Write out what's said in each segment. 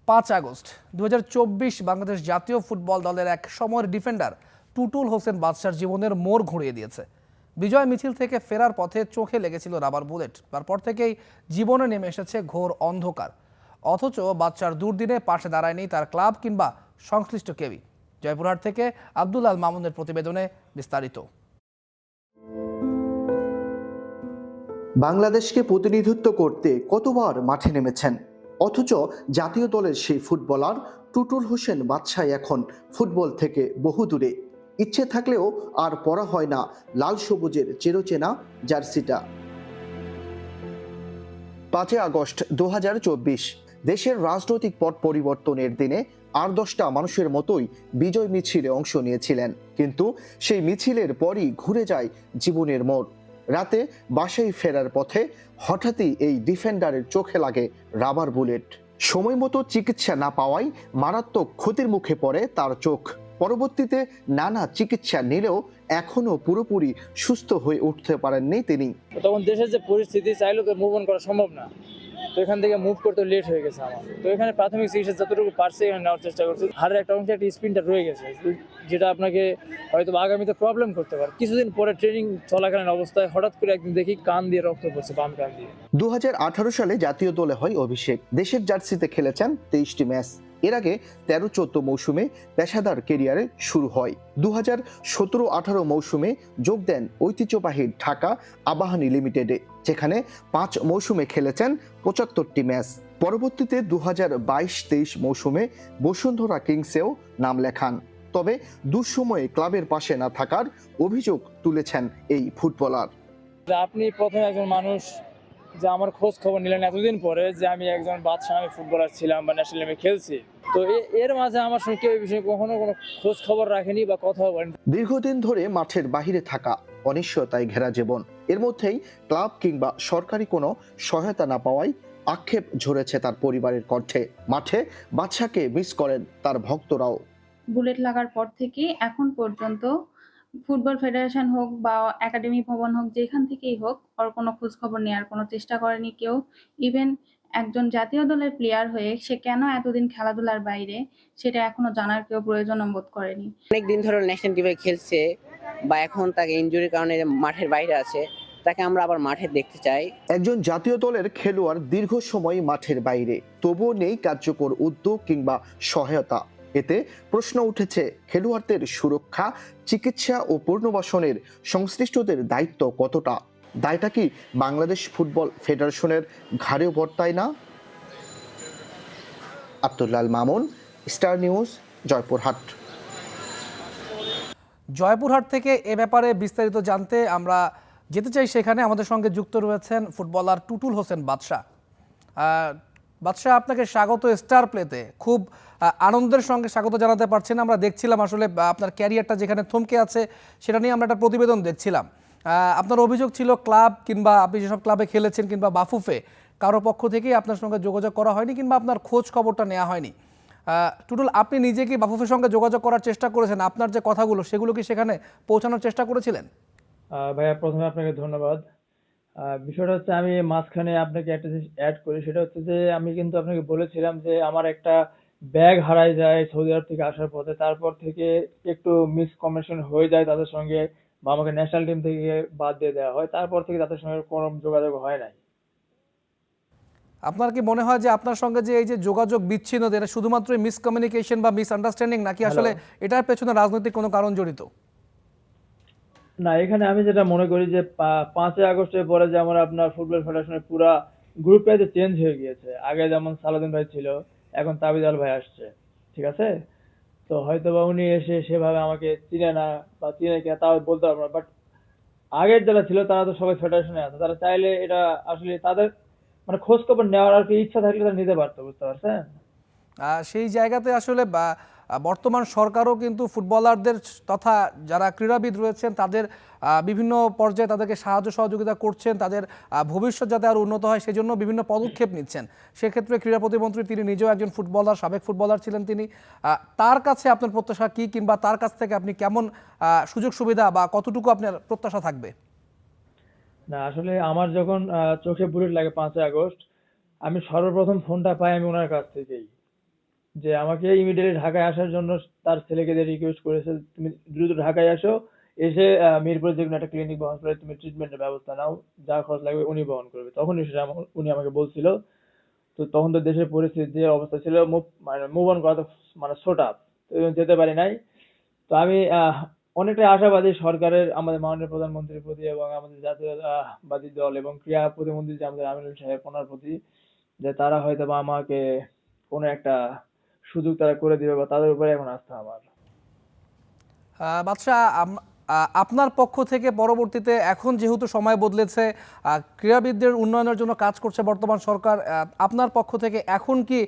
5 August 2024 Bangladesh জাতীয় football দলের এক সময়ের ডিফেন্ডার টুটুল হোসেন বাদশার জীবনের মোড় ঘুরিয়ে দিয়েছে। বিজয় মিছিল থেকে ফেরার পথে চোখে লেগেছিল রাবার বুলেট। তারপর থেকেই জীবনে নেমে এসেছে ঘোর অন্ধকার। অথচ বাদশার দুর্দিনে পাশে দাঁড়ায়নি তার ক্লাব কিংবা সংশ্লিষ্ট কেউই। জয়পুরহাট থেকে আব্দুল আল মামুনের প্রতিবেদনে বিস্তারিত। বাংলাদেশকে প্রতিনিধিত্ব করতে কতবার মাঠে নেমেছেন, অথচ জাতীয় দলের সেই ফুটবলার টুটুল হোসেন বাদশাহ এখন ফুটবল থেকে বহু দূরে। ইচ্ছে থাকলেও আর পরা হয় না লাল সবুজের চিরচেনা জার্সিটা। 5 আগস্ট 2024 দেশের রাজনৈতিক পট পরিবর্তনের দিনে আর 10টা মানুষের মতোই বিজয় মিছিলে অংশ নিয়েছিলেন, কিন্তু সেই মিছিলের পরই ঘুরে যায় জীবনের মোড়। রাতে বাসায় ফেরার পথে হঠাৎই এই ডিফেন্ডারের চোখে লাগে রাবার বুলেট। সময় মতো চিকিৎসা না পাওয়ায় মারাত্মক ক্ষতির মুখে পড়ে তার চোখ। পরবর্তীতে নানা চিকিৎসা নিলেও এখনো পুরোপুরি সুস্থ হয়ে উঠতে পারেননি তিনি। তখন দেশের যে পরিস্থিতি, চাইলেও তো মুভ অন করা সম্ভব না। তো এখান থেকে মুভ করতে লেট হয়ে গেছে আমার। তো এখানে প্রাথমিক চিকিৎসা যতটুকু পারছে এখানে নেওয়ার চেষ্টা করছি। হাড়ের একটা অংশে একটা স্পিনটা রয়ে গেছে, যেটা আপনাকে হয়তো আগামীতে প্রবলেম করতে পারে। কিছুদিন পরে ট্রেনিং চলাকালীন অবস্থায় হঠাৎ করে একদিন দেখি কান দিয়ে রক্ত পড়ছে, বাম কান দিয়ে। 2018 সালে জাতীয় দলে হয় অভিষেক। দেশের জার্সিতে খেলেছেন 23টি ম্যাচ। এর আগে 13-14 মৌসুমে পেশাদার কেরিয়ারে শুরু হয়। 2017-18 মৌসুমে যোগ দেন ঐতিহ্যবাহী ঢাকা আবাহনী লিমিটেডে, যেখানে 5 মৌসুমে খেলেছেন 75টি ম্যাচ। পরবর্তীতে 2022-23 মৌসুমে বসুন্ধরা কিংসেও নাম লেখান। তবে দুঃসময়ে ক্লাবের পাশে না থাকার অভিযোগ তুলেছেন এই ফুটবলার। আপনি প্রথমে একজন মানুষ যে আমার খোঁজ খবর নিলেন এতদিন পরে, যে আমি একজন বাদশা নামে ফুটবলার ছিলাম বা ন্যাশনাল টিমে খেলছি। তো এর মাঝে আমার সঙ্গে কেউ এই বিষয়ে কখনো কোনো খোঁজ খবর রাখেনি বা কথাও বলেনি। দীর্ঘদিন ধরে মাঠের বাহিরে থাকা, অনিশ্চয়তায় ঘেরা জীবন। এর মধ্যেই ক্লাব কিংবা সরকারি কোনো সহায়তা না পাওয়ায় আক্ষেপ ঝরেছে তার পরিবারের কণ্ঠে। মাঠে বাদশাকে মিস করেন তার ভক্তরাও। বুলেট লাগার পর থেকে এখন পর্যন্ত ফুটবল ফেডারেশন হোক বা একাডেমি ভবন হোক, যেখান থেকেই হোক, ওর কোনো খোঁজ খবর নেওয়ার কোনো চেষ্টা করেনি কেউ। ইভেন একজন জাতীয় দলের প্লেয়ার হয়ে সে কেন এতদিন খেলাধুলার বাইরে, সেটা এখনো জানার কেউ প্রয়োজন বোধ করেনি। অনেকদিন ধরে ন্যাশনাল টিমে খেলছে বা এখন তাকে ইনজুরির কারণে মাঠের বাইরে আছে, তাকে আমরা আবার মাঠে দেখতে চাই। একজন জাতীয় দলের খেলোয়াড় দীর্ঘ সময় মাঠের বাইরে, তবুও নেই কার্যকর উদ্যোগ কিংবা সহায়তা। এতে প্রশ্ন উঠেছে, খেলোয়াড়দের সুরক্ষা, চিকিৎসা ও পুনর্বাসনের সংশ্লিষ্টদের দায়িত্ব কতটা? দায়টা কি বাংলাদেশ ফুটবল ফেডারেশনের ঘাড়েও বর্তায় না? Abdul Al Mamun, star news, Joypurhat. জয়পুরহাট থেকে এ ব্যাপারে বিস্তারিত জানতে আমরা যেতে চাই সেখানে। আমাদের সঙ্গে যুক্ত রয়েছেন ফুটবলার টুটুল হোসেন বাদশাহ। বাদশাহ, আপনাকে স্বাগত স্টার প্লেতে। খুব আনন্দের সঙ্গে স্বাগত জানাতে পারছেন। আমরা দেখছিলাম আসলে আপনার ক্যারিয়ারটা যেখানে থমকে আছে সেটা নিয়ে আমরা একটা প্রতিবেদন দেখছিলাম। আপনার অভিযোগ ছিল ক্লাব কিংবা আপনি যেসব ক্লাবে খেলেছেন কিংবা বাফুফে কারো পক্ষ থেকেই আপনার সঙ্গে যোগাযোগ করা হয়নি কিংবা আপনার খোঁজ খবরটা নেওয়া হয়নি। টুটুল, আপনি নিজে কি বাফুফের সঙ্গে যোগাযোগ করার চেষ্টা করেছেন? আপনার যে কথাগুলো সেগুলো কি সেখানে পৌঁছানোর চেষ্টা করেছিলেন? ভাইয়া, প্রথমে আপনাকে ধন্যবাদ। বিষয়টা হচ্ছে, আমি মাঝখানে আপনাকে একটা জিনিস অ্যাড করি। সেটা হচ্ছে যে আমি কিন্তু আপনাকে বলেছিলাম যে আমার একটা ব্যাগ হারায় যায় সৌদি আরব থেকে আসার পথে। তারপর থেকে একটু মিসকমিউনিকেশন হয়ে যায় তাদের সঙ্গে, বা আমাকে ন্যাশনাল টিম থেকে বাদ দিয়ে দেওয়া হয়। তারপর থেকে তাদের সঙ্গে কোনো যোগাযোগ হয় নাই। আপনার কি মনে হয় যে আপনার সঙ্গে যে এই যে যোগাযোগ বিচ্ছিন্ন, এটা শুধুমাত্র মিসকমিউনিকেশন বা মিসআন্ডারস্ট্যান্ডিং, নাকি আসলে এটার পেছনে রাজনৈতিক কোনো কারণ জড়িত? না, এখানে আমি যেটা মনে করি যে 5 আগস্টের পরে যেমন আপনার ফুটবল ফেডারেশনের পুরা গ্রুপটা যে চেঞ্জ হয়ে গিয়েছে। আগে যেমন সালাউদ্দিন ভাই ছিল, এখন তাবিদ আল ভাই আসছে, ঠিক আছে? তো হয়তো বা উনি এসে সেভাবে আমাকে চিনে না, বা চিনে কিনা তাও বলতে পারবো না। বাট আগের যারা ছিল তারা তো সবাই ফেডারেশনে আছে, তারা চাইলে এটা আসলে তাদের মানে খোঁজ খবর নেওয়ার আর কি ইচ্ছা থাকলে তারা নিতে পারতো, বুঝতে পারছেন? সেই জায়গাতে আসলে বর্তমান সরকারও কিন্তু ফুটবলারদের তথা যারা ক্রীড়াবিদ রয়েছেন তাদের বিভিন্ন পর্যায়ে তাদেরকে সাহায্য সহযোগিতা করছেন, তাদের ভবিষ্যৎ যাতে আরও উন্নত হয় সেজন্য বিভিন্ন পদক্ষেপ নিচ্ছেন। সেক্ষেত্রে ক্রীড়া প্রতিমন্ত্রী তিনি নিজেও একজন ফুটবলার, সাবেক ফুটবলার ছিলেন তিনি। তার কাছে আপনার প্রত্যাশা কী, কিংবা তার কাছ থেকে আপনি কেমন সুযোগ সুবিধা বা কতটুকু আপনার প্রত্যাশা থাকবে? না, আসলে আমার যখন চোখে বুলেট লাগে 5 আগস্ট, আমি সর্বপ্রথম ফোনটা পাই আমি ওনার কাছ থেকেই। যে আমাকে ইমিডিয়েটলি ঢাকায় আসার জন্য তার ছেলেকে দিয়ে রিকোয়েস্ট করেছে, তুমি দ্রুত ঢাকায় আসো, এসে মিরপুরে যে কোনো একটা ক্লিনিক বা হসপিটালে তুমি ট্রিটমেন্টের ব্যবস্থা নাও, যা খরচ লাগবে উনি বহন করবে। তখনই সেটা উনি আমাকে বলছিল। তো তখন তো দেশের পরিস্থিতি যে অবস্থা ছিল, মুভ অন করা তো মানে সো টাফ, তো যেতে পারি নাই। তো আমি অনেকটাই আশাবাদী সরকারের, আমাদের মাননীয় প্রধানমন্ত্রীর প্রতি এবং আমাদের জাতীয়তাবাদী দল এবং ক্রীড়া প্রতিমন্ত্রী যে আমাদের আমিনুল সাহেব, ওনার প্রতি, যে তারা হয়তো বা আমাকে কোনো একটা সুযোগ তারা করে দিবে, বা তাদের উপরে এখন আস্থা আমার। বাদশা, আপনার পক্ষ থেকে পরবর্তীতে এখন যেহেতু সময় বদলেছে, ক্রীড়াবিদদের উন্নয়নের জন্য কাজ করছে বর্তমান সরকার, আপনার পক্ষ থেকে এখন কি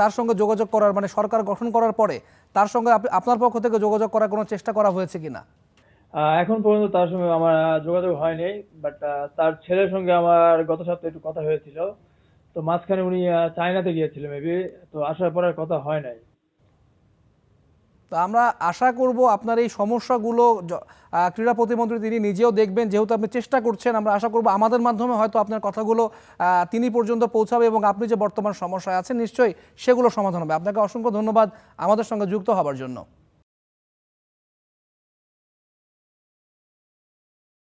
তার সঙ্গে যোগাযোগ করার, মানে সরকার গঠন করার পরে তার সঙ্গে আপনার পক্ষ থেকে যোগাযোগ করার কোনো চেষ্টা করা হয়েছে কিনা? এখন পর্যন্ত তার সঙ্গে আমার যোগাযোগ হয়নি, বাট তার ছেলের সঙ্গে আমার গত সপ্তাহে একটু কথা হয়েছিল। তো মাঝখানে উনি চায়নাতে গিয়েছিল মেবি, তো আসার পর আর কথা হয় নাই। তো আমরা আশা করব আপনার এই সমস্যাগুলো ক্রীড়া প্রতিমন্ত্রী তিনি নিজেও দেখবেন, যেহেতু আপনি চেষ্টা করছেন। আমরা আশা করব আমাদের মাধ্যমে হয়তো আপনার কথাগুলো তিনি পর্যন্ত পৌঁছাবে এবং আপনি যে বর্তমান সমস্যায় আছেন নিশ্চয়ই সেগুলো সমাধান হবে। আপনাকে অসংখ্য ধন্যবাদ আমাদের সঙ্গে যুক্ত হবার জন্য।